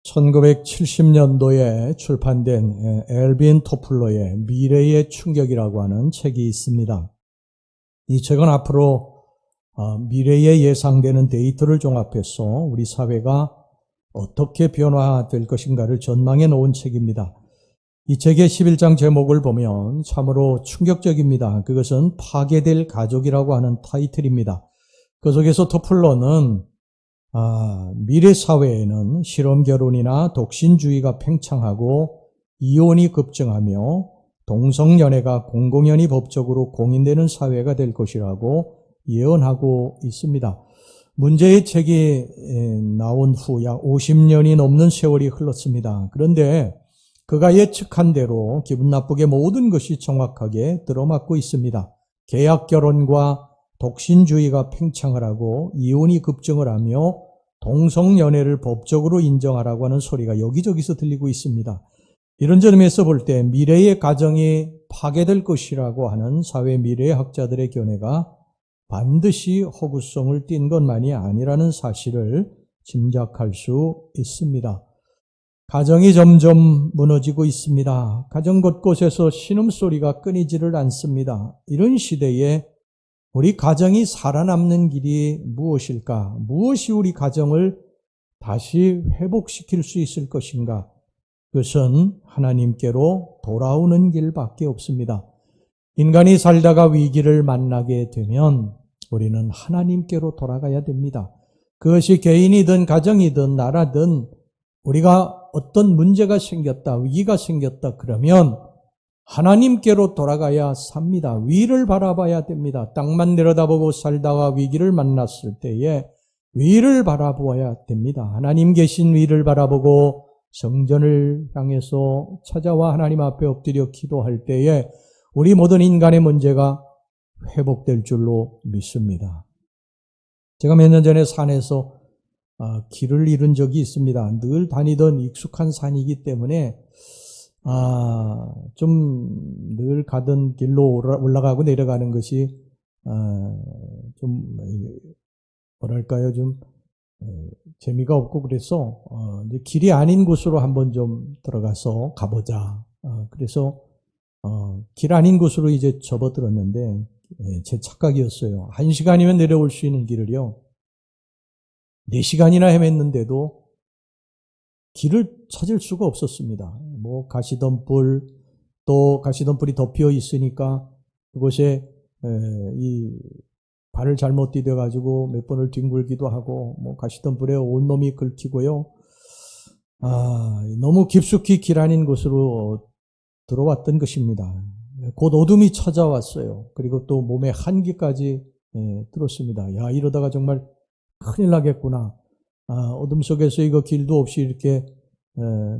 1970년도에 출판된 엘빈 토플러의 미래의 충격이라고 하는 책이 있습니다. 이 책은 앞으로 미래에 예상되는 데이터를 종합해서 우리 사회가 어떻게 변화될 것인가를 전망해 놓은 책입니다. 이 책의 11장 제목을 보면 참으로 충격적입니다. 그것은 파괴될 가족이라고 하는 타이틀입니다. 그 속에서 토플러는 미래 사회에는 실험 결혼이나 독신주의가 팽창하고 이혼이 급증하며 동성연애가 공공연히 법적으로 공인되는 사회가 될 것이라고 예언하고 있습니다. 문제의 책이 나온 후 약 50년이 넘는 세월이 흘렀습니다. 그런데 그가 예측한 대로 기분 나쁘게 모든 것이 정확하게 들어맞고 있습니다. 계약 결혼과 독신주의가 팽창을 하고 이혼이 급증을 하며 동성연애를 법적으로 인정하라고 하는 소리가 여기저기서 들리고 있습니다. 이런 점에서 볼 때 미래의 가정이 파괴될 것이라고 하는 사회 미래학자들의 견해가 반드시 허구성을 띈 것만이 아니라는 사실을 짐작할 수 있습니다. 가정이 점점 무너지고 있습니다. 가정 곳곳에서 신음소리가 끊이지를 않습니다. 이런 시대에 우리 가정이 살아남는 길이 무엇일까? 무엇이 우리 가정을 다시 회복시킬 수 있을 것인가? 그것은 하나님께로 돌아오는 길밖에 없습니다. 인간이 살다가 위기를 만나게 되면 우리는 하나님께로 돌아가야 됩니다. 그것이 개인이든 가정이든 나라든 우리가 어떤 문제가 생겼다, 위기가 생겼다 그러면 하나님께로 돌아가야 삽니다. 위를 바라봐야 됩니다. 땅만 내려다보고 살다가 위기를 만났을 때에 위를 바라보아야 됩니다. 하나님 계신 위를 바라보고 성전을 향해서 찾아와 하나님 앞에 엎드려 기도할 때에 우리 모든 인간의 문제가 회복될 줄로 믿습니다. 제가 몇 년 전에 산에서 길을 잃은 적이 있습니다. 늘 다니던 익숙한 산이기 때문에 좀 늘 가던 길로 올라가고 내려가는 것이 좀 뭐랄까요, 좀 재미가 없고 그래서 이제 길이 아닌 곳으로 한번 좀 들어가서 가보자. 그래서 길 아닌 곳으로 이제 접어들었는데 제 착각이었어요. 1시간이면 내려올 수 있는 길을요 4시간이나 헤맸는데도 길을 찾을 수가 없었습니다. 뭐 가시덤불, 또 가시덤불이 덮여 있으니까 그곳에 이 발을 잘못 디뎌가지고 몇 번을 뒹굴기도 하고, 뭐 가시덤불에 온몸이 긁히고요. 너무 깊숙이 길 아닌 곳으로 들어왔던 것입니다. 곧 어둠이 찾아왔어요. 그리고 또 몸에 한기까지 들었습니다. 야, 이러다가 정말 큰일 나겠구나. 어둠 속에서 이거 길도 없이 이렇게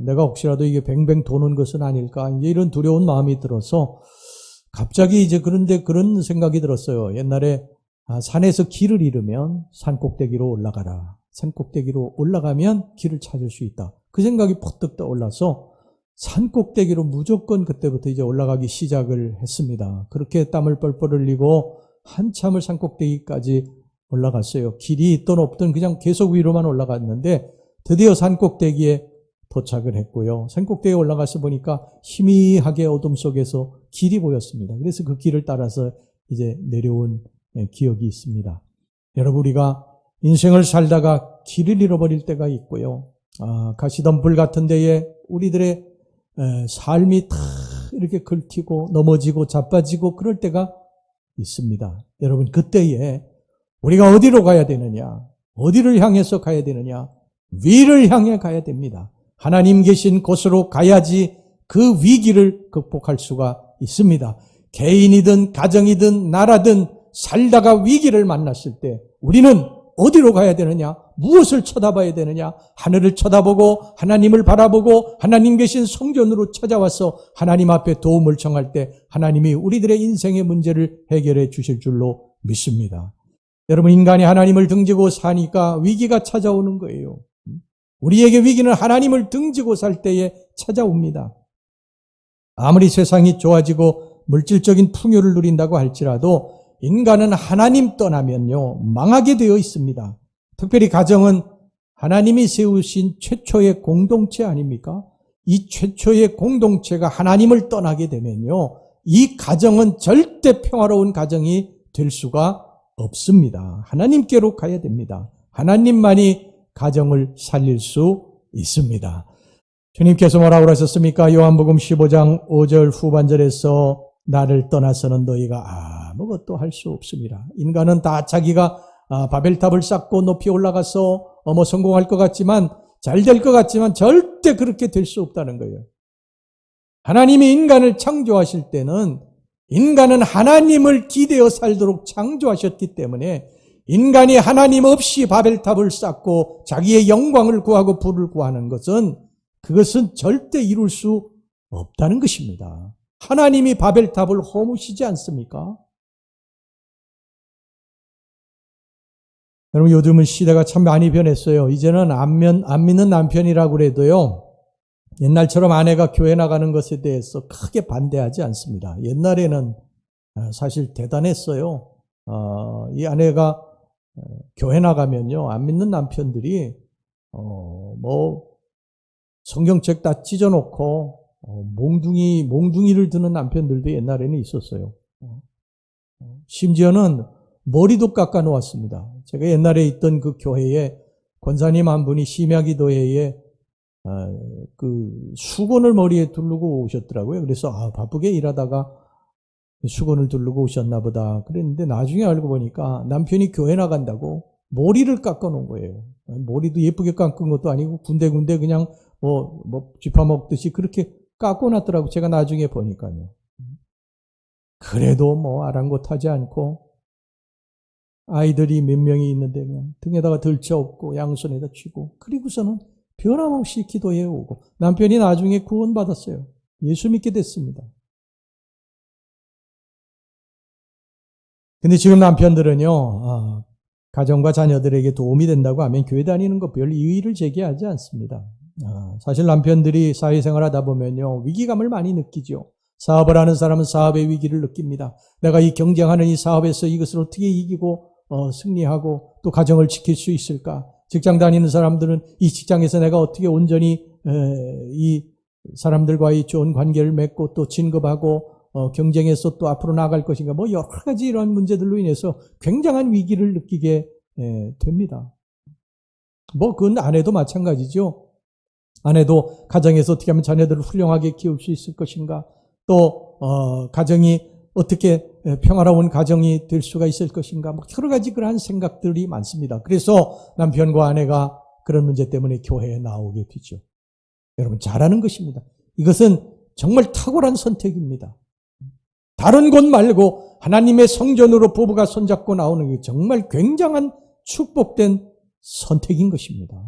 내가 혹시라도 이게 뱅뱅 도는 것은 아닐까, 이제 이런 두려운 마음이 들어서 갑자기 이제 그런데 그런 생각이 들었어요. 옛날에 산에서 길을 잃으면 산꼭대기로 올라가라. 산꼭대기로 올라가면 길을 찾을 수 있다. 그 생각이 퍼뜩 떠올라서 산꼭대기로 무조건 그때부터 이제 올라가기 시작을 했습니다. 그렇게 땀을 뻘뻘 흘리고 한참을 산꼭대기까지 올라갔어요. 길이 있든 없든 그냥 계속 위로만 올라갔는데 드디어 산꼭대기에 도착을 했고요. 산꼭대기에 올라가서 보니까 희미하게 어둠 속에서 길이 보였습니다. 그래서 그 길을 따라서 이제 내려온 기억이 있습니다. 여러분, 우리가 인생을 살다가 길을 잃어버릴 때가 있고요. 가시덤불 같은 데에 우리들의 삶이 다 이렇게 긁히고 넘어지고 자빠지고 그럴 때가 있습니다. 여러분, 그때에 우리가 어디로 가야 되느냐? 어디를 향해서 가야 되느냐? 위를 향해 가야 됩니다. 하나님 계신 곳으로 가야지 그 위기를 극복할 수가 있습니다. 개인이든 가정이든 나라든 살다가 위기를 만났을 때 우리는 어디로 가야 되느냐? 무엇을 쳐다봐야 되느냐? 하늘을 쳐다보고 하나님을 바라보고 하나님 계신 성전으로 찾아와서 하나님 앞에 도움을 청할 때 하나님이 우리들의 인생의 문제를 해결해 주실 줄로 믿습니다. 여러분, 인간이 하나님을 등지고 사니까 위기가 찾아오는 거예요. 우리에게 위기는 하나님을 등지고 살 때에 찾아옵니다. 아무리 세상이 좋아지고 물질적인 풍요를 누린다고 할지라도 인간은 하나님 떠나면요 망하게 되어 있습니다. 특별히 가정은 하나님이 세우신 최초의 공동체 아닙니까? 이 최초의 공동체가 하나님을 떠나게 되면요, 이 가정은 절대 평화로운 가정이 될 수가 없습니다. 하나님께로 가야 됩니다. 하나님만이 가정을 살릴 수 있습니다. 주님께서 뭐라고 하셨습니까? 요한복음 15장 5절 후반절에서 나를 떠나서는 너희가 아무것도 할 수 없습니다. 인간은 다 자기가 바벨탑을 쌓고 높이 올라가서 성공할 것 같지만, 잘 될 것 같지만 절대 그렇게 될 수 없다는 거예요. 하나님이 인간을 창조하실 때는 인간은 하나님을 기대어 살도록 창조하셨기 때문에 인간이 하나님 없이 바벨탑을 쌓고 자기의 영광을 구하고 부를 구하는 것은 그것은 절대 이룰 수 없다는 것입니다. 하나님이 바벨탑을 허무시지 않습니까? 여러분, 요즘은 시대가 참 많이 변했어요. 이제는 안 믿는 남편이라고 그래도요, 옛날처럼 아내가 교회 나가는 것에 대해서 크게 반대하지 않습니다. 옛날에는 사실 대단했어요. 이 아내가 교회 나가면요, 안 믿는 남편들이 성경책 다 찢어놓고 몽둥이를 드는 남편들도 옛날에는 있었어요. 심지어는 머리도 깎아 놓았습니다. 제가 옛날에 있던 그 교회에 권사님 한 분이 심야기도회에 그 수건을 머리에 두르고 오셨더라고요. 그래서 바쁘게 일하다가 수건을 두르고 오셨나 보다 그랬는데, 나중에 알고 보니까 남편이 교회 나간다고 머리를 깎아 놓은 거예요. 머리도 예쁘게 깎은 것도 아니고 군데군데 그냥 쥐파먹듯이 그렇게 깎고 놨더라고. 제가 나중에 보니까요. 그래도 아랑곳하지 않고 아이들이 몇 명이 있는데 그냥 등에다가 들쳐업고 양손에다 쥐고, 그리고서는 변함없이 기도해 오고, 남편이 나중에 구원받았어요. 예수 믿게 됐습니다. 근데 지금 남편들은요, 가정과 자녀들에게 도움이 된다고 하면 교회 다니는 거 별 이의를 제기하지 않습니다. 사실 남편들이 사회생활 하다 보면요, 위기감을 많이 느끼죠. 사업을 하는 사람은 사업의 위기를 느낍니다. 내가 이 경쟁하는 이 사업에서 이것을 어떻게 이기고 승리하고 또 가정을 지킬 수 있을까? 직장 다니는 사람들은 이 직장에서 내가 어떻게 온전히 이 사람들과의 좋은 관계를 맺고 또 진급하고 경쟁에서 또 앞으로 나아갈 것인가, 여러 가지 이런 문제들로 인해서 굉장한 위기를 느끼게 됩니다. 그건 아내도 마찬가지죠. 아내도 가정에서 어떻게 하면 자녀들을 훌륭하게 키울 수 있을 것인가, 또 가정이 어떻게 평화로운 가정이 될 수가 있을 것인가, 여러 가지 그러한 생각들이 많습니다. 그래서 남편과 아내가 그런 문제 때문에 교회에 나오게 되죠. 여러분, 잘하는 것입니다. 이것은 정말 탁월한 선택입니다. 다른 곳 말고 하나님의 성전으로 부부가 손잡고 나오는 게 정말 굉장한 축복된 선택인 것입니다.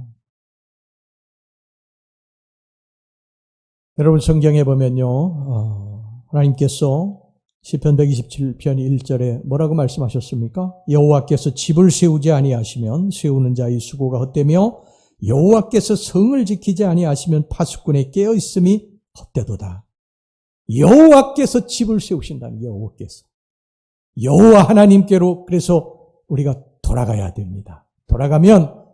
여러분, 성경에 보면요, 하나님께서 시편 127편 1절에 뭐라고 말씀하셨습니까? 여호와께서 집을 세우지 아니하시면 세우는 자의 수고가 헛되며 여호와께서 성을 지키지 아니하시면 파수꾼의 깨어 있음이 헛되도다. 여호와께서 집을 세우신다는, 여호와 하나님께로 그래서 우리가 돌아가야 됩니다. 돌아가면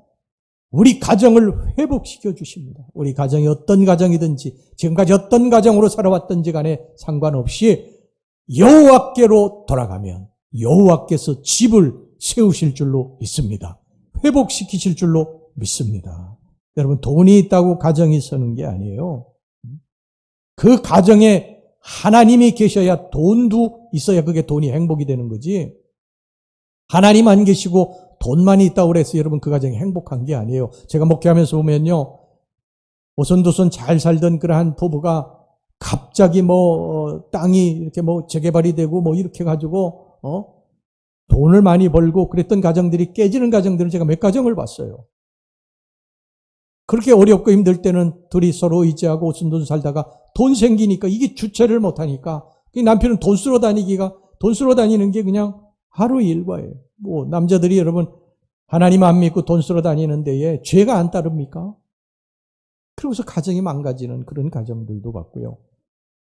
우리 가정을 회복시켜 주십니다. 우리 가정이 어떤 가정이든지 지금까지 어떤 가정으로 살아왔든지 간에 상관없이 여호와께로 돌아가면 여호와께서 집을 세우실 줄로 믿습니다. 회복시키실 줄로 믿습니다. 여러분, 돈이 있다고 가정이 서는 게 아니에요. 그 가정에 하나님이 계셔야 돈도 있어야 그게 돈이 행복이 되는 거지. 하나님 안 계시고 돈만이 있다고 해서 여러분 그 가정이 행복한 게 아니에요. 제가 목회하면서 보면요, 오손도손 잘 살던 그러한 부부가 갑자기 땅이 이렇게 재개발이 되고 이렇게 가지고 돈을 많이 벌고 그랬던 가정들이 깨지는 가정들을 제가 몇 가정을 봤어요. 그렇게 어렵고 힘들 때는 둘이 서로 의지하고 오순도순 살다가 돈 생기니까 이게 주체를 못하니까 남편은 돈 쓰러 다니는 게 그냥 하루 일과예요. 남자들이 여러분 하나님 안 믿고 돈 쓰러 다니는 데에 죄가 안 따릅니까? 그러고서 가정이 망가지는 그런 가정들도 봤고요.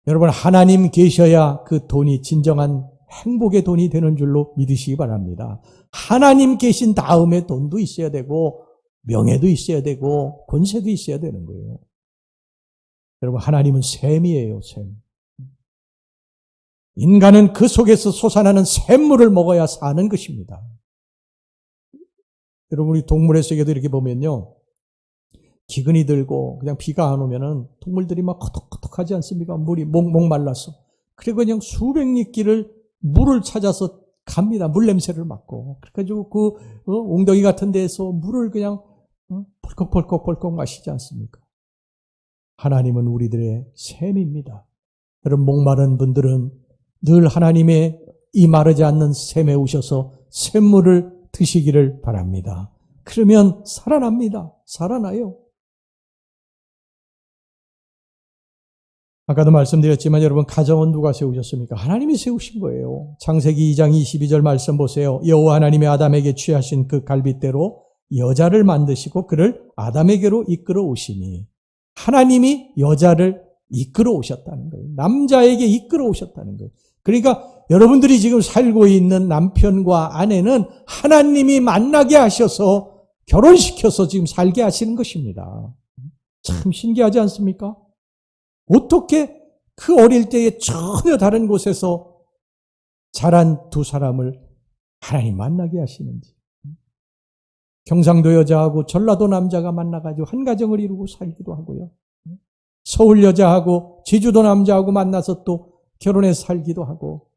여러분, 하나님 계셔야 그 돈이 진정한 행복의 돈이 되는 줄로 믿으시기 바랍니다. 하나님 계신 다음에 돈도 있어야 되고 명예도 있어야 되고 권세도 있어야 되는 거예요. 여러분, 하나님은 샘이에요, 샘. 인간은 그 속에서 솟아나는 샘물을 먹어야 사는 것입니다. 여러분, 우리 동물의 세계도 이렇게 보면요, 기근이 들고 그냥 비가 안 오면은 동물들이 막 커덕커덕하지 않습니까? 물이 목말라서. 그리고 그냥 수백 리길을 물을 찾아서 갑니다. 물 냄새를 맡고. 그래가지고 그 웅덩이 같은 데에서 물을 그냥 벌컥벌컥 마시지 않습니까? 하나님은 우리들의 샘입니다. 여러분, 목마른 분들은 늘 하나님의 이 마르지 않는 샘에 오셔서 샘물을 드시기를 바랍니다. 그러면 살아납니다. 살아나요. 아까도 말씀드렸지만 여러분, 가정은 누가 세우셨습니까? 하나님이 세우신 거예요. 창세기 2장 22절 말씀 보세요. 여호와 하나님이 아담에게 취하신 그 갈빗대로 여자를 만드시고 그를 아담에게로 이끌어 오시니, 하나님이 여자를 이끌어 오셨다는 거예요. 남자에게 이끌어 오셨다는 거예요. 그러니까 여러분들이 지금 살고 있는 남편과 아내는 하나님이 만나게 하셔서 결혼시켜서 지금 살게 하시는 것입니다. 참 신기하지 않습니까? 어떻게 그 어릴 때에 전혀 다른 곳에서 자란 두 사람을 하나님 만나게 하시는지. 경상도 여자하고 전라도 남자가 만나가지고 한 가정을 이루고 살기도 하고요. 서울 여자하고 제주도 남자하고 만나서 또 결혼해서 살기도 하고,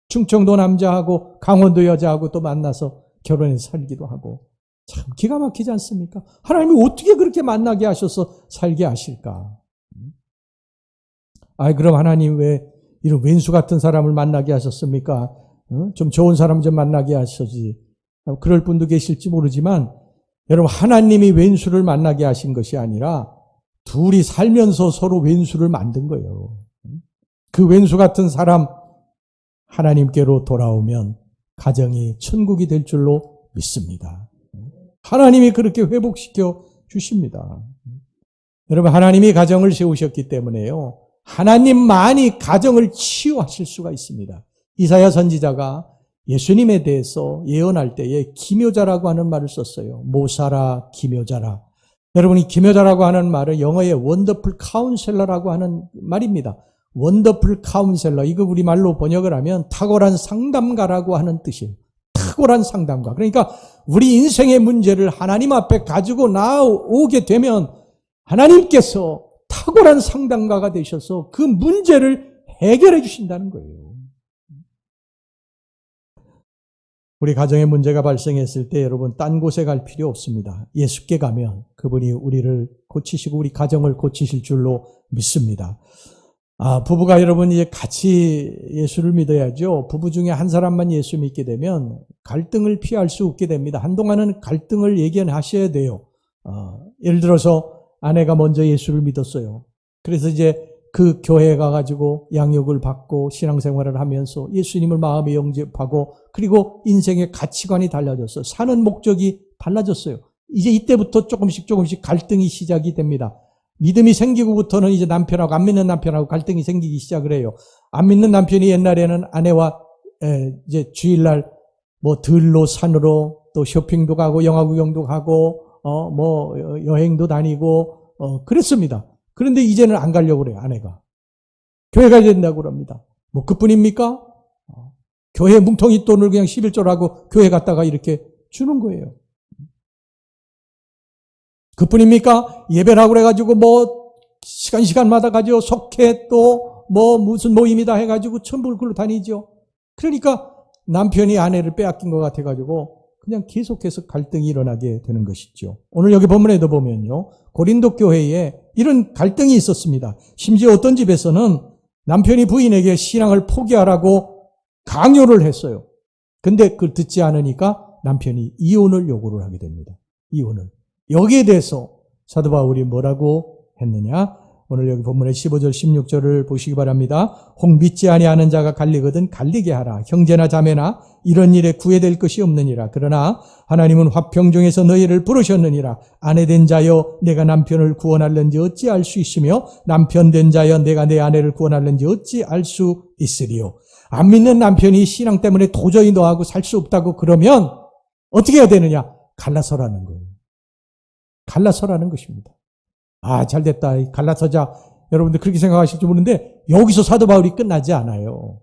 충청도 남자하고 강원도 여자하고 또 만나서 결혼해서 살기도 하고, 참 기가 막히지 않습니까? 하나님이 어떻게 그렇게 만나게 하셔서 살게 하실까? 그럼 하나님 왜 이런 왼수 같은 사람을 만나게 하셨습니까? 좀 좋은 사람 좀 만나게 하셔지. 그럴 분도 계실지 모르지만, 여러분, 하나님이 왼수를 만나게 하신 것이 아니라 둘이 살면서 서로 왼수를 만든 거예요. 그 왼수 같은 사람 하나님께로 돌아오면 가정이 천국이 될 줄로 믿습니다. 하나님이 그렇게 회복시켜 주십니다. 여러분, 하나님이 가정을 세우셨기 때문에요, 하나님만이 가정을 치유하실 수가 있습니다. 이사야 선지자가 예수님에 대해서 예언할 때에 기묘자라고 하는 말을 썼어요. 모사라 기묘자라. 여러분이 기묘자라고 하는 말은 영어의 원더풀 카운셀러라고 하는 말입니다. 원더풀 카운셀러, 이거 우리말로 번역을 하면 탁월한 상담가라고 하는 뜻이에요. 탁월한 상담가. 그러니까 우리 인생의 문제를 하나님 앞에 가지고 나오게 되면 하나님께서 탁월한 상담가가 되셔서 그 문제를 해결해 주신다는 거예요. 우리 가정에 문제가 발생했을 때 여러분, 딴 곳에 갈 필요 없습니다. 예수께 가면 그분이 우리를 고치시고 우리 가정을 고치실 줄로 믿습니다. 부부가 여러분 이제 같이 예수를 믿어야죠. 부부 중에 한 사람만 예수 믿게 되면 갈등을 피할 수 없게 됩니다. 한동안은 갈등을 예견하셔야 돼요. 예를 들어서 아내가 먼저 예수를 믿었어요. 그래서 이제 그 교회에 가가지고 양육을 받고 신앙생활을 하면서 예수님을 마음에 영접하고, 그리고 인생의 가치관이 달라졌어요. 사는 목적이 달라졌어요. 이제 이때부터 조금씩 갈등이 시작이 됩니다. 믿음이 생기고부터는 이제 남편하고, 안 믿는 남편하고 갈등이 생기기 시작을 해요. 안 믿는 남편이 옛날에는 아내와 이제 주일날 뭐 들로 산으로 또 쇼핑도 가고 영화 구경도 가고 여행도 다니고 그랬습니다. 그런데 이제는 안 가려고 그래요, 아내가. 교회 가야 된다고 그럽니다. 뭐 그뿐입니까? 교회 뭉텅이 돈을 그냥 11조라고 교회 갔다가 이렇게 주는 거예요. 그뿐입니까? 예배라고 그래가지고 뭐 시간마다 가지고 속회 또 뭐 무슨 모임이다 해가지고 천불 글로 다니죠. 그러니까 남편이 아내를 빼앗긴 것 같아가지고 그냥 계속해서 갈등이 일어나게 되는 것이죠. 오늘 여기 본문에도 보면요, 고린도 교회에 이런 갈등이 있었습니다. 심지어 어떤 집에서는 남편이 부인에게 신앙을 포기하라고 강요를 했어요. 근데 그걸 듣지 않으니까 남편이 이혼을 요구를 하게 됩니다. 이혼을. 여기에 대해서 사도 바울이 뭐라고 했느냐? 오늘 여기 본문의 15절 16절을 보시기 바랍니다. 혹 믿지 아니하는 자가 갈리거든 갈리게 하라. 형제나 자매나 이런 일에 구애될 것이 없느니라. 그러나 하나님은 화평 중에서 너희를 부르셨느니라. 아내 된 자여 내가 남편을 구원할는지 어찌 알 수 있으며 남편 된 자여 내가 내 아내를 구원할는지 어찌 알 수 있으리요. 안 믿는 남편이 신앙 때문에 도저히 너하고 살 수 없다고 그러면 어떻게 해야 되느냐? 갈라서라는 거예요. 갈라서라는 것입니다. 아, 잘됐다. 갈라서자. 여러분들 그렇게 생각하실지 모르는데 여기서 사도 바울이 끝나지 않아요.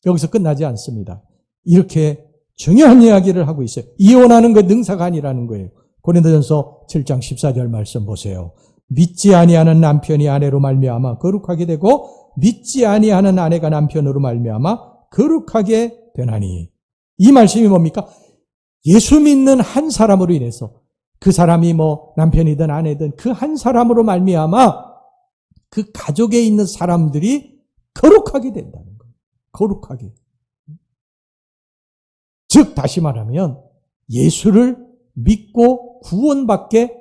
여기서 끝나지 않습니다. 이렇게 중요한 이야기를 하고 있어요. 이혼하는 것 능사가 아니라는 거예요. 고린도전서 7장 14절 말씀 보세요. 믿지 아니하는 남편이 아내로 말미암아 거룩하게 되고 믿지 아니하는 아내가 남편으로 말미암아 거룩하게 되나니. 이 말씀이 뭡니까? 예수 믿는 한 사람으로 인해서 그 사람이 뭐 남편이든 아내든 그 한 사람으로 말미암아 그 가족에 있는 사람들이 거룩하게 된다는 거예요. 거룩하게. 즉 다시 말하면 예수를 믿고 구원받게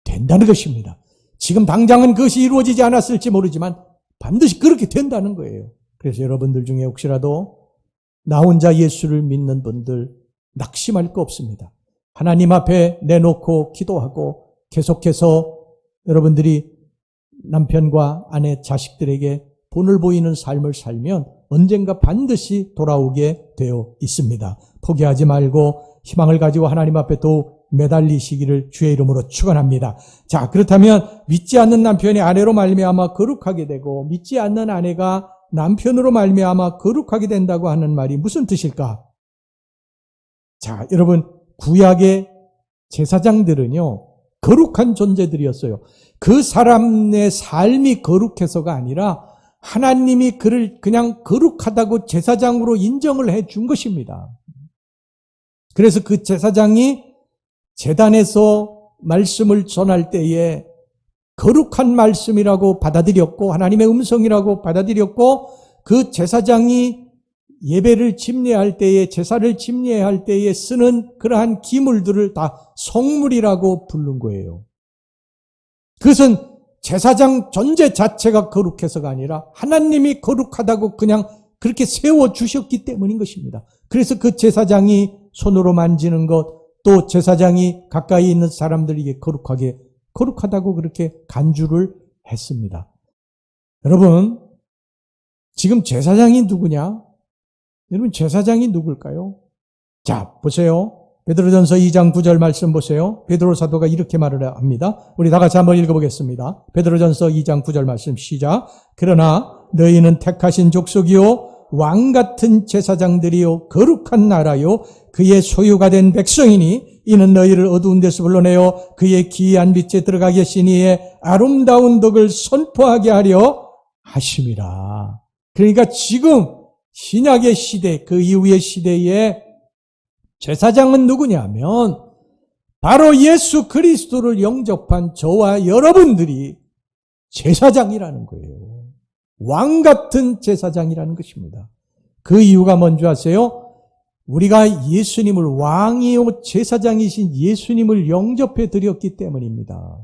된다는 것입니다. 지금 당장은 그것이 이루어지지 않았을지 모르지만 반드시 그렇게 된다는 거예요. 그래서 여러분들 중에 혹시라도 나 혼자 예수를 믿는 분들 낙심할 거 없습니다. 하나님 앞에 내놓고 기도하고 계속해서 여러분들이 남편과 아내, 자식들에게 본을 보이는 삶을 살면 언젠가 반드시 돌아오게 되어 있습니다. 포기하지 말고 희망을 가지고 하나님 앞에 또 매달리시기를 주의 이름으로 축원합니다. 자, 그렇다면 믿지 않는 남편이 아내로 말미암아 거룩하게 되고 믿지 않는 아내가 남편으로 말미암아 거룩하게 된다고 하는 말이 무슨 뜻일까? 자, 여러분 구약의 제사장들은요 거룩한 존재들이었어요. 그 사람의 삶이 거룩해서가 아니라 하나님이 그를 그냥 거룩하다고 제사장으로 인정을 해준 것입니다. 그래서 그 제사장이 제단에서 말씀을 전할 때에 거룩한 말씀이라고 받아들였고 하나님의 음성이라고 받아들였고 그 제사장이 예배를 집례할 때에 제사를 집례할 때에 쓰는 그러한 기물들을 다 성물이라고 부른 거예요. 그것은 제사장 존재 자체가 거룩해서가 아니라 하나님이 거룩하다고 그냥 그렇게 세워주셨기 때문인 것입니다. 그래서 그 제사장이 손으로 만지는 것 또 제사장이 가까이 있는 사람들에게 거룩하다고 그렇게 간주를 했습니다. 여러분 지금 제사장이 누구냐? 여러분 제사장이 누굴까요? 자 보세요. 베드로전서 2장 9절 말씀 보세요. 베드로 사도가 이렇게 말을 합니다. 우리 다 같이 한번 읽어보겠습니다. 베드로전서 2장 9절 말씀 시작. 그러나 너희는 택하신 족속이요 왕같은 제사장들이요 거룩한 나라요 그의 소유가 된 백성이니 이는 너희를 어두운 데서 불러내어 그의 기이한 빛에 들어가게 하신 이의 아름다운 덕을 선포하게 하려 하심이라. 그러니까 지금 신약의 시대 그 이후의 시대에 제사장은 누구냐면 바로 예수 그리스도를 영접한 저와 여러분들이 제사장이라는 거예요. 왕같은 제사장이라는 것입니다. 그 이유가 뭔지 아세요? 우리가 예수님을 왕이요 제사장이신 예수님을 영접해 드렸기 때문입니다.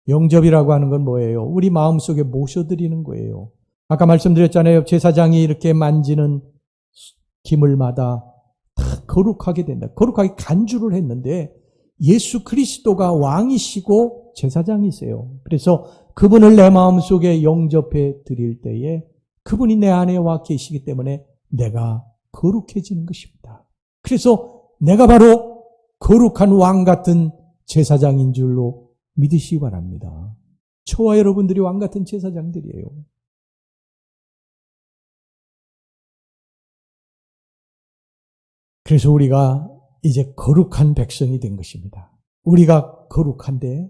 영접이라고 하는 건 뭐예요? 우리 마음속에 모셔드리는 거예요. 아까 말씀드렸잖아요. 제사장이 이렇게 만지는 기물마다 다 거룩하게 된다. 거룩하게 간주를 했는데 예수 그리스도가 왕이시고 제사장이세요. 그래서 그분을 내 마음속에 영접해 드릴 때에 그분이 내 안에 와 계시기 때문에 내가 거룩해지는 것입니다. 그래서 내가 바로 거룩한 왕 같은 제사장인 줄로 믿으시기 바랍니다. 저와 여러분들이 왕 같은 제사장들이에요. 그래서 우리가 이제 거룩한 백성이 된 것입니다. 우리가 거룩한데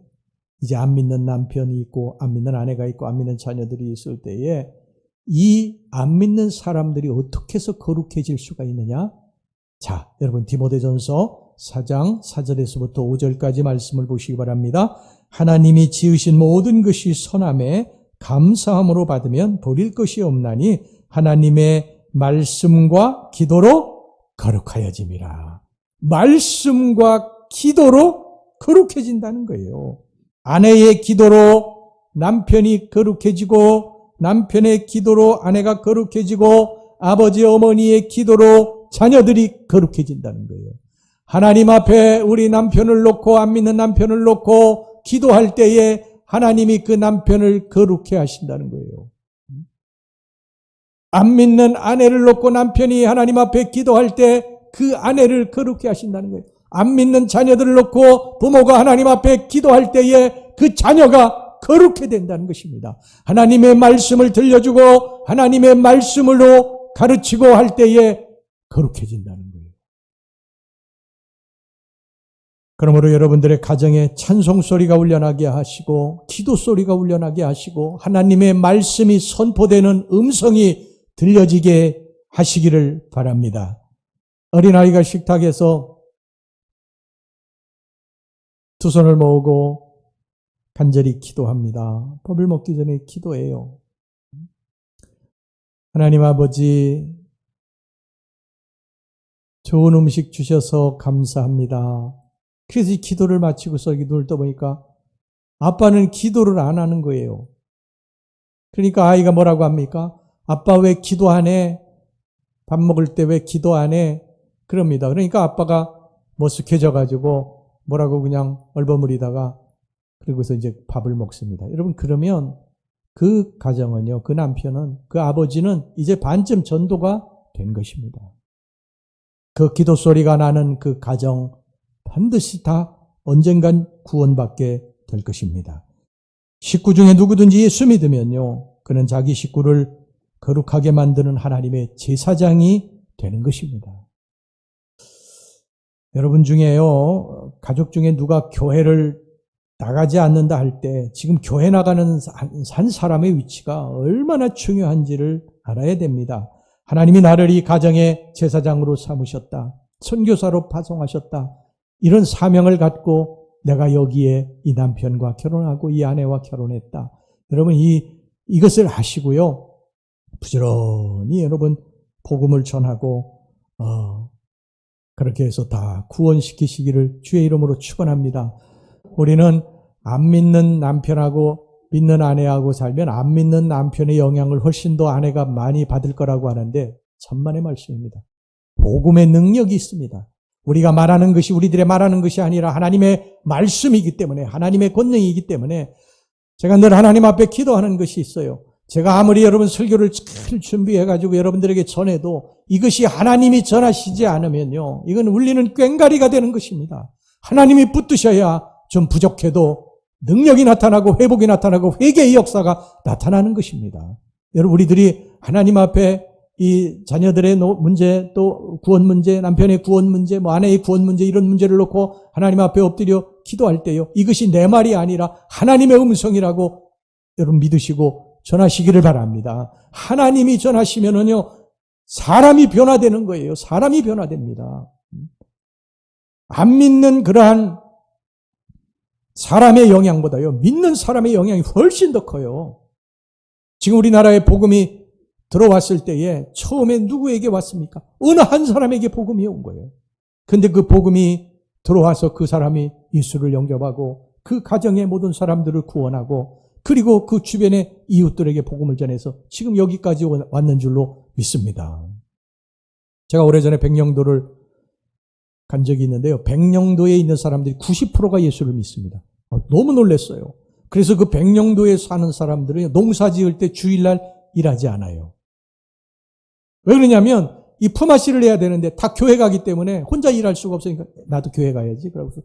이제 안 믿는 남편이 있고 안 믿는 아내가 있고 안 믿는 자녀들이 있을 때에 이 안 믿는 사람들이 어떻게 해서 거룩해질 수가 있느냐? 자, 여러분 디모데전서 4장 4절에서부터 5절까지 말씀을 보시기 바랍니다. 하나님이 지으신 모든 것이 선함에 감사함으로 받으면 버릴 것이 없나니 하나님의 말씀과 기도로 거룩하여짐이라. 말씀과 기도로 거룩해진다는 거예요. 아내의 기도로 남편이 거룩해지고 남편의 기도로 아내가 거룩해지고 아버지 어머니의 기도로 자녀들이 거룩해진다는 거예요. 하나님 앞에 우리 남편을 놓고 안 믿는 남편을 놓고 기도할 때에 하나님이 그 남편을 거룩해 하신다는 거예요. 안 믿는 아내를 놓고 남편이 하나님 앞에 기도할 때 그 아내를 거룩해 하신다는 거예요. 안 믿는 자녀들을 놓고 부모가 하나님 앞에 기도할 때에 그 자녀가 거룩해 된다는 것입니다. 하나님의 말씀을 들려주고 하나님의 말씀으로 가르치고 할 때에 거룩해진다는 거예요. 그러므로 여러분들의 가정에 찬송 소리가 울려나게 하시고 기도 소리가 울려나게 하시고 하나님의 말씀이 선포되는 음성이 들려지게 하시기를 바랍니다. 어린아이가 식탁에서 두 손을 모으고 간절히 기도합니다. 밥을 먹기 전에 기도해요. 하나님 아버지, 좋은 음식 주셔서 감사합니다. 그래서 이 기도를 마치고서 눈을 떠보니까 아빠는 기도를 안 하는 거예요. 그러니까 아이가 뭐라고 합니까? 아빠 왜 기도 안 해? 밥 먹을 때 왜 기도 안 해? 그럽니다. 그러니까 아빠가 머쓱해져가지고 뭐라고 그냥 얼버무리다가 그러고서 이제 밥을 먹습니다. 여러분, 그러면 그 가정은요, 그 남편은, 그 아버지는 이제 반쯤 전도가 된 것입니다. 그 기도 소리가 나는 그 가정 반드시 다 언젠간 구원받게 될 것입니다. 식구 중에 누구든지 예수 믿으면요, 그는 자기 식구를 거룩하게 만드는 하나님의 제사장이 되는 것입니다. 여러분 중에요, 가족 중에 누가 교회를 나가지 않는다 할 때 지금 교회 나가는 한 사람의 위치가 얼마나 중요한지를 알아야 됩니다. 하나님이 나를 이 가정의 제사장으로 삼으셨다. 선교사로 파송하셨다. 이런 사명을 갖고 내가 여기에 이 남편과 결혼하고 이 아내와 결혼했다. 여러분 이것을 아시고요. 부지런히 여러분 복음을 전하고 그렇게 해서 다 구원시키시기를 주의 이름으로 축원합니다. 우리는 안 믿는 남편하고 믿는 아내하고 살면 안 믿는 남편의 영향을 훨씬 더 아내가 많이 받을 거라고 하는데 천만의 말씀입니다. 복음의 능력이 있습니다. 우리가 말하는 것이 우리들의 말하는 것이 아니라 하나님의 말씀이기 때문에, 하나님의 권능이기 때문에 제가 늘 하나님 앞에 기도하는 것이 있어요. 제가 아무리 여러분 설교를 잘 준비해가지고 여러분들에게 전해도 이것이 하나님이 전하시지 않으면요, 이건 울리는 꽹과리가 되는 것입니다. 하나님이 붙드셔야 좀 부족해도 능력이 나타나고 회복이 나타나고 회개의 역사가 나타나는 것입니다. 여러분, 우리들이 하나님 앞에 이 자녀들의 문제, 또 구원 문제, 남편의 구원 문제, 아내의 구원 문제, 이런 문제를 놓고 하나님 앞에 엎드려 기도할 때요, 이것이 내 말이 아니라 하나님의 음성이라고 여러분 믿으시고 전하시기를 바랍니다. 하나님이 전하시면은요, 사람이 변화되는 거예요. 사람이 변화됩니다. 안 믿는 그러한 사람의 영향보다요, 믿는 사람의 영향이 훨씬 더 커요. 지금 우리나라에 복음이 들어왔을 때에 처음에 누구에게 왔습니까? 어느 한 사람에게 복음이 온 거예요. 근데 그 복음이 들어와서 그 사람이 예수를 영접하고 그 가정의 모든 사람들을 구원하고 그리고 그 주변의 이웃들에게 복음을 전해서 지금 여기까지 왔는 줄로 믿습니다. 제가 오래전에 백령도를 간 적이 있는데요. 백령도에 있는 사람들이 90%가 예수를 믿습니다. 너무 놀랐어요. 그래서 그 백령도에 사는 사람들은 농사 지을 때 주일날 일하지 않아요. 왜 그러냐면 이 품앗이를 해야 되는데 다 교회 가기 때문에 혼자 일할 수가 없으니까 나도 교회 가야지. 그러고서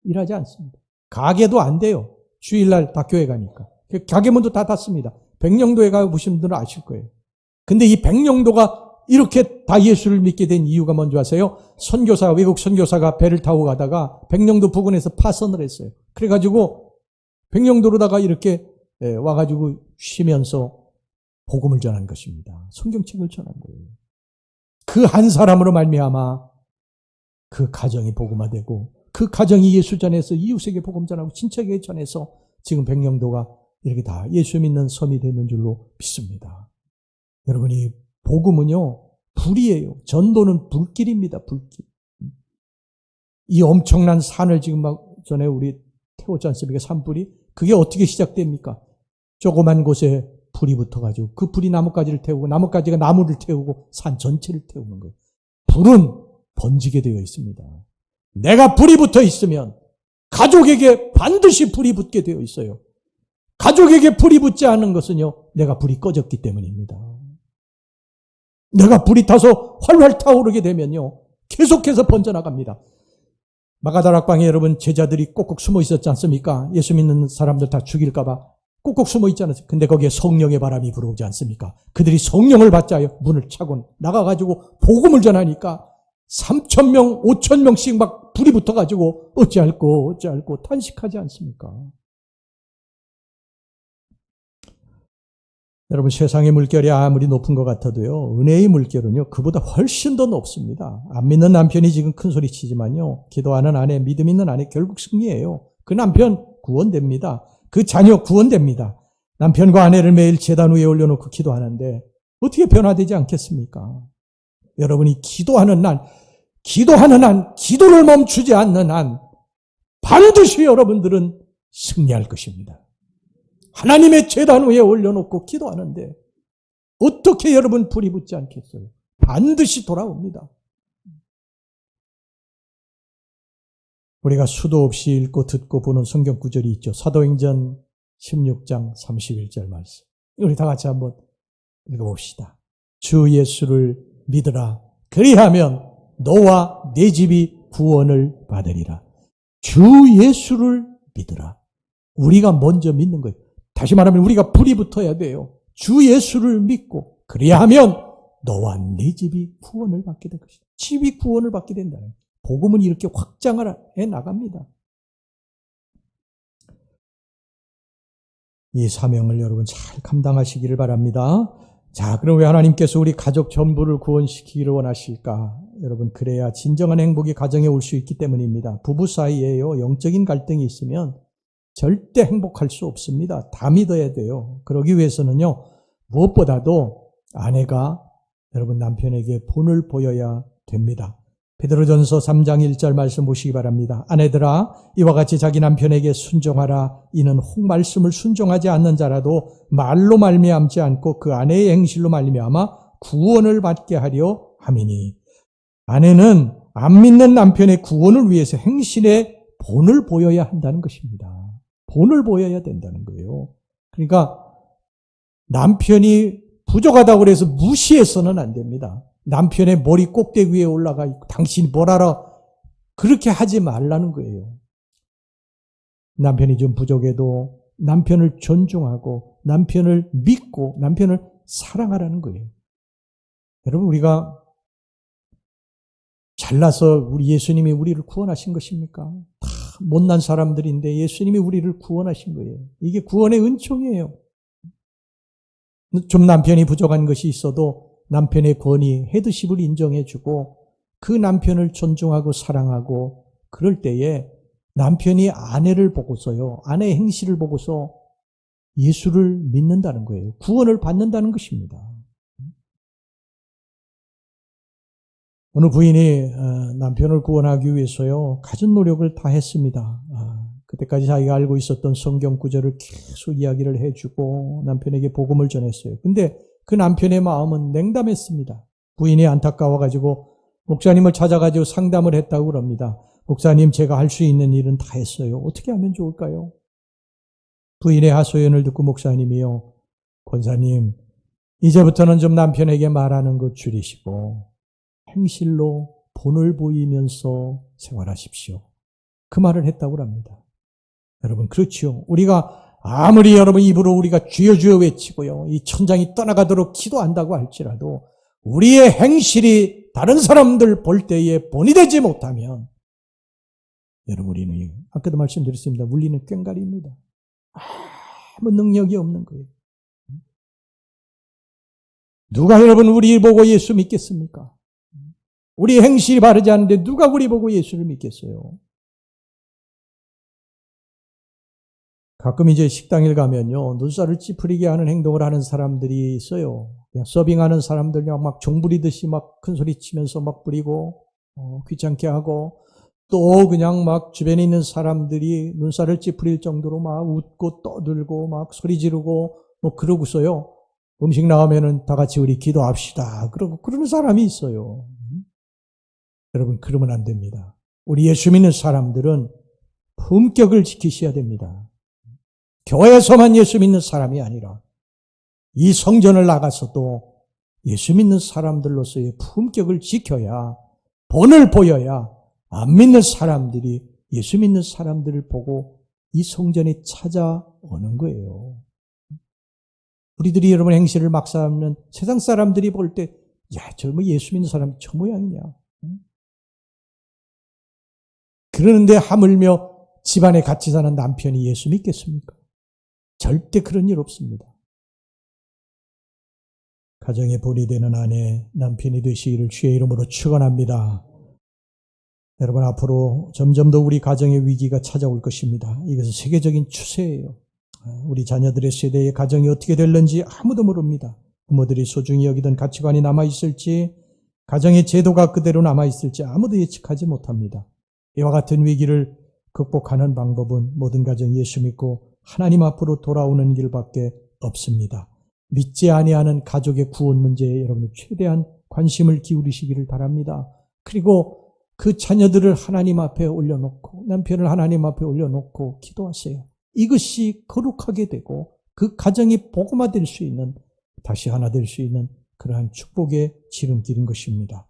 일하지 않습니다. 가게도 안 돼요. 주일날 다 교회 가니까. 가게 문도 다 닫습니다. 백령도에 가보신 분들은 아실 거예요. 근데 이 백령도가 이렇게 다 예수를 믿게 된 이유가 뭔지 아세요? 외국 선교사가 배를 타고 가다가 백령도 부근에서 파선을 했어요. 그래가지고 백령도로다가 이렇게 와가지고 쉬면서 복음을 전한 것입니다. 성경책을 전한 거예요. 그 한 사람으로 말미암아 그 가정이 복음화되고 그 가정이 예수 전해서 이웃에게 복음 전하고 친척에게 전해서 지금 백령도가 이렇게 다 예수 믿는 섬이 되는 줄로 믿습니다. 여러분이 복음은요, 불이에요. 전도는 불길입니다. 불길. 이 엄청난 산을 지금 막 전에 우리 태웠지 않습니까? 산불이. 그게 어떻게 시작됩니까? 조그만 곳에 불이 붙어가지고 그 불이 나뭇가지를 태우고 나뭇가지가 나무를 태우고 산 전체를 태우는 거예요. 불은 번지게 되어 있습니다. 내가 불이 붙어 있으면 가족에게 반드시 불이 붙게 되어 있어요. 가족에게 불이 붙지 않은 것은요, 내가 불이 꺼졌기 때문입니다. 내가 불이 타서 활활 타오르게 되면요, 계속해서 번져나갑니다. 마가다락방에 여러분 제자들이 꼭꼭 숨어 있었지 않습니까? 예수 믿는 사람들 다 죽일까봐 꼭꼭 숨어 있지 않았어요. 근데 거기에 성령의 바람이 불어오지 않습니까? 그들이 성령을 받자요 문을 차고 나가가지고 복음을 전하니까 3,000명, 5,000명씩 막 불이 붙어가지고 어찌할꼬 탄식하지 않습니까? 여러분, 세상의 물결이 아무리 높은 것 같아도요, 은혜의 물결은요, 그보다 훨씬 더 높습니다. 안 믿는 남편이 지금 큰 소리 치지만요, 기도하는 아내, 믿음 있는 아내 결국 승리해요. 그 남편 구원됩니다. 그 자녀 구원됩니다. 남편과 아내를 매일 제단 위에 올려놓고 기도하는데 어떻게 변화되지 않겠습니까? 여러분이 기도하는 한, 기도를 멈추지 않는 한 반드시 여러분들은 승리할 것입니다. 하나님의 제단 위에 올려놓고 기도하는데 어떻게 여러분 불이 붙지 않겠어요? 반드시 돌아옵니다. 우리가 수도 없이 읽고 듣고 보는 성경 구절이 있죠. 사도행전 16장 31절 말씀. 우리 다 같이 한번 읽어봅시다. 주 예수를 믿으라. 그리하면 너와 네 집이 구원을 받으리라. 주 예수를 믿으라. 우리가 먼저 믿는 거예요. 다시 말하면 우리가 불이 붙어야 돼요. 주 예수를 믿고 그리하면 너와 네 집이 구원을 받게 될 것이다. 집이 구원을 받게 된다는 거예요. 복음은 이렇게 확장을 해 나갑니다. 이 사명을 여러분 잘 감당하시기를 바랍니다. 자, 그럼 왜 하나님께서 우리 가족 전부를 구원시키기를 원하실까? 여러분, 그래야 진정한 행복이 가정에 올 수 있기 때문입니다. 부부 사이에요, 영적인 갈등이 있으면 절대 행복할 수 없습니다. 다 믿어야 돼요. 그러기 위해서는요, 무엇보다도 아내가 여러분 남편에게 본을 보여야 됩니다. 베드로전서 3장 1절 말씀 보시기 바랍니다. 아내들아, 이와 같이 자기 남편에게 순종하라. 이는 혹 말씀을 순종하지 않는 자라도 말로 말미암지 않고 그 아내의 행실로 말미암아 구원을 받게 하려 함이니. 아내는 안 믿는 남편의 구원을 위해서 행실에 본을 보여야 한다는 것입니다. 본을 보여야 된다는 거예요. 그러니까 남편이 부족하다고 해서 무시해서는 안 됩니다. 남편의 머리 꼭대기 위에 올라가 있고 당신이 뭘 알아? 그렇게 하지 말라는 거예요. 남편이 좀 부족해도 남편을 존중하고 남편을 믿고 남편을 사랑하라는 거예요. 여러분, 우리가 잘나서 우리 예수님이 우리를 구원하신 것입니까? 다 못난 사람들인데 예수님이 우리를 구원하신 거예요. 이게 구원의 은총이에요. 좀 남편이 부족한 것이 있어도 남편의 권위, 헤드십을 인정해주고 그 남편을 존중하고 사랑하고 그럴 때에 남편이 아내를 보고서요, 아내의 행실을 보고서 예수를 믿는다는 거예요. 구원을 받는다는 것입니다. 어느 부인이 남편을 구원하기 위해서요, 갖은 노력을 다 했습니다. 그때까지 자기가 알고 있었던 성경 구절을 계속 이야기를 해주고 남편에게 복음을 전했어요. 근데 그 남편의 마음은 냉담했습니다. 부인이 안타까워가지고 목사님을 찾아가지고 상담을 했다고 그럽니다. 목사님, 제가 할 수 있는 일은 다 했어요. 어떻게 하면 좋을까요? 부인의 하소연을 듣고 목사님이요, 권사님, 이제부터는 좀 남편에게 말하는 것 줄이시고 행실로 본을 보이면서 생활하십시오. 그 말을 했다고 합니다. 여러분, 그렇죠. 우리가 아무리 여러분 입으로 우리가 주여 주여 외치고요, 이 천장이 떠나가도록 기도한다고 할지라도 우리의 행실이 다른 사람들 볼 때에 본이 되지 못하면 여러분, 우리는 아까도 말씀드렸습니다. 물리는 꽹가리입니다. 아무 능력이 없는 거예요. 누가 여러분 우리 보고 예수 믿겠습니까? 우리 행실이 바르지 않은데 누가 우리 보고 예수를 믿겠어요? 가끔 이제 식당에 가면요, 눈살을 찌푸리게 하는 행동을 하는 사람들이 있어요. 그냥 서빙하는 사람들 막 종부리듯이 막 큰 소리 치면서 막 부리고, 귀찮게 하고, 또 그냥 막 주변에 있는 사람들이 눈살을 찌푸릴 정도로 막 웃고 떠들고 막 소리 지르고 뭐 그러고서요, 음식 나오면은 다 같이 우리 기도합시다. 그러는 사람이 있어요. 여러분, 그러면 안 됩니다. 우리 예수 믿는 사람들은 품격을 지키셔야 됩니다. 교회에서만 예수 믿는 사람이 아니라 이 성전을 나가서도 예수 믿는 사람들로서의 품격을 지켜야, 본을 보여야 안 믿는 사람들이 예수 믿는 사람들을 보고 이 성전에 찾아오는 거예요. 우리들이 여러분 행실을 막사하면 세상 사람들이 볼 때, 야, 저 뭐 예수 믿는 사람이 저 모양이냐. 그러는데 하물며 집안에 같이 사는 남편이 예수 믿겠습니까? 절대 그런 일 없습니다. 가정의 본이 되는 아내, 남편이 되시기를 주의 이름으로 축원합니다. 여러분, 앞으로 점점 더 우리 가정의 위기가 찾아올 것입니다. 이것은 세계적인 추세예요. 우리 자녀들의 세대의 가정이 어떻게 될는지 아무도 모릅니다. 부모들이 소중히 여기던 가치관이 남아있을지, 가정의 제도가 그대로 남아있을지 아무도 예측하지 못합니다. 이와 같은 위기를 극복하는 방법은 모든 가정이 예수 믿고 하나님 앞으로 돌아오는 길밖에 없습니다. 믿지 아니하는 가족의 구원 문제에 여러분 최대한 관심을 기울이시기를 바랍니다. 그리고 그 자녀들을 하나님 앞에 올려놓고 남편을 하나님 앞에 올려놓고 기도하세요. 이것이 거룩하게 되고 그 가정이 복음화될 수 있는, 다시 하나 될 수 있는 그러한 축복의 지름길인 것입니다.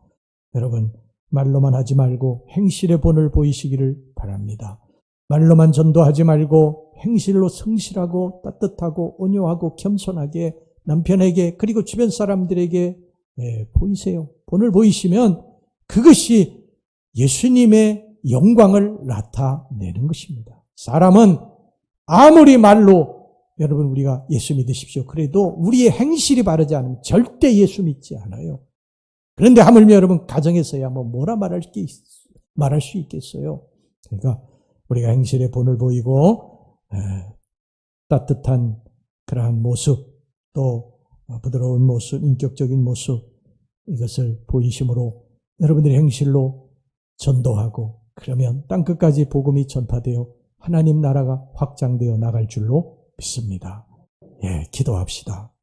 여러분, 말로만 하지 말고 행실의 본을 보이시기를 바랍니다. 말로만 전도하지 말고 행실로 성실하고 따뜻하고 온유하고 겸손하게 남편에게 그리고 주변 사람들에게 보이세요. 본을 보이시면 그것이 예수님의 영광을 나타내는 것입니다. 사람은 아무리 말로 여러분 우리가 예수 믿으십시오. 그래도 우리의 행실이 바르지 않으면 절대 예수 믿지 않아요. 그런데 하물며 여러분 가정에서야 뭐라 말할 수 있겠어요. 그러니까 우리가 행실의 본을 보이고 따뜻한 그러한 모습, 또 부드러운 모습, 인격적인 모습, 이것을 보이심으로 여러분들의 행실로 전도하고, 그러면 땅끝까지 복음이 전파되어 하나님 나라가 확장되어 나갈 줄로 믿습니다. 기도합시다.